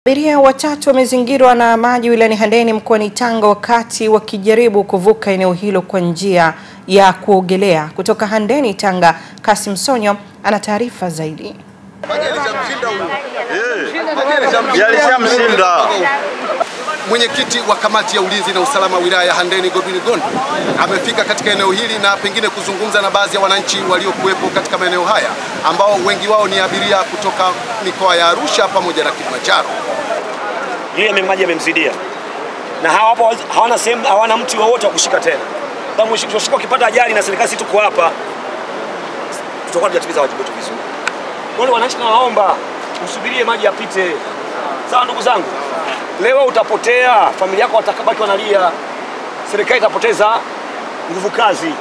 Abiria watatu wamezingirwa na maji wilayani Handeni mkoani Tanga wakati wakijaribu kuvuka eneo hilo kwa njia ya kuogelea. Kutoka Handeni, Tanga, Kasim Sonyo ana taarifa zaidi. Mwenyekiti wa kamati ya ulinzi na usalama wilaya ya Handeni Godwin Gondo amefika katika eneo hili na pengine kuzungumza na baadhi ya wananchi waliokuwepo katika maeneo haya ambao wengi wao ni abiria kutoka mikoa ya Arusha pamoja na Kilimanjaro. Yeye maji yamemzidia. Na hawapo hawana sehemu, hawana mti wowote wa kushika tena. Kama mshika ukipata ajali na serikali tuko hapa, tutakuwa tunatimiza wajibu wetu vizuri. Wale wananchi nawaomba usubirie maji yapite. Sawa ndugu zangu? Leo utapotea, familia yako watakabaki wanalia. Serikali itapoteza nguvu kazi.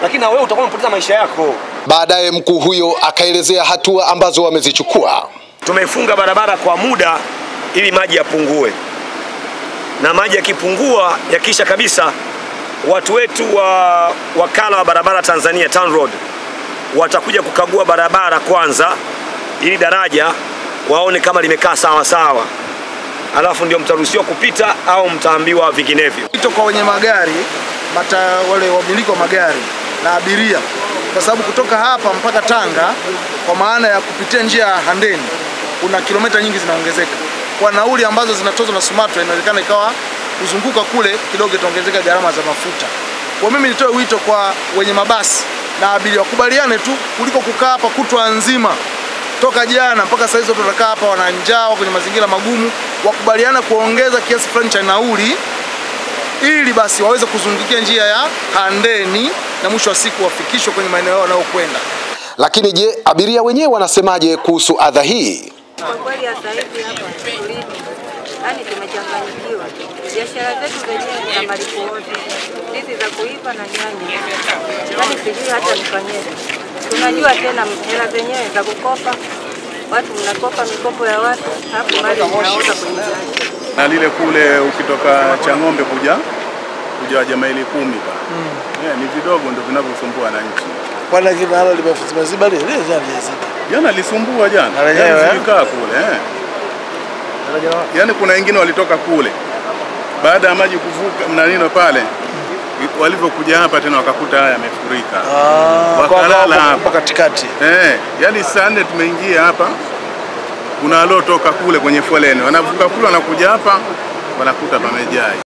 Lakini na wewe utakuwa unapoteza maisha yako. Baadaye mkuu huyo akaelezea hatua ambazo wamezichukua. Tumefunga barabara kwa muda ili maji yapungue. Na maji yakipungua yakisha kabisa, watu wetu wa wakala wa barabara Tanzania TANGA watakuja kukagua barabara kwanza ili daraja waone kama limekaa sawa sawa. Alafu ndio mtaruhusiwa kupita au mtaambiwa vinginevyo. Ito kwa wenye magari, wale wamiliki wa magari na abiria, kwa sababu kutoka hapa mpaka Tanga kwa maana ya kupitia njia ya Handeni kuna kilomita nyingi zinaongezeka. Kwa nauli ambazo zinatozwa na SUMATRA inaonekana ikawa kuzunguka kule kidogo itaongezeka gharama za mafuta. Kwa mimi nitoe wito kwa wenye mabasi na abiria wakubaliane tu kuliko kukaa hapa kutwa nzima. Toka jana mpaka sasa hizo tutakaa hapa wana njaa kwenye mazingira magumu, wakubaliana kuongeza kiasi fulani cha nauli ili basi waweze kuzungukia njia ya Handeni na mwisho wa siku wafikishwe kwenye maeneo wanayokwenda. Lakini je, abiria wenyewe wanasemaje kuhusu adha hii? Kwa kweli sasa hivi hapa tulivu, yani tumechanganyikiwa. Biashara zetu zenyewe na malipo yote, hizi za kuiva na nyanya. Yaani sijui hata nifanyeje. Tunajua tena hela zenyewe za kukopa. Watu mnakopa mikopo ya watu, hapo mali inaota kwenye gari. Na lile kule ukitoka Chang'ombe kuja maili 10 pa. Ni vidogo ndio vinavyosumbua wananchi. Kwani kile halo limeziba lile jana lisumbua jana. Zilikaa kule Yaani kuna wengine walitoka kule. Baada ya maji kuvuka mnanino pale walivyokuja hapa tena wakakuta haya yamefurika. Wakalala hapa katikati. Yaani saa 4 tumeingia hapa. Kuna waliotoka kule kwenye foleni. Wanavuka kule wanakuja hapa wanakuta pamejaa.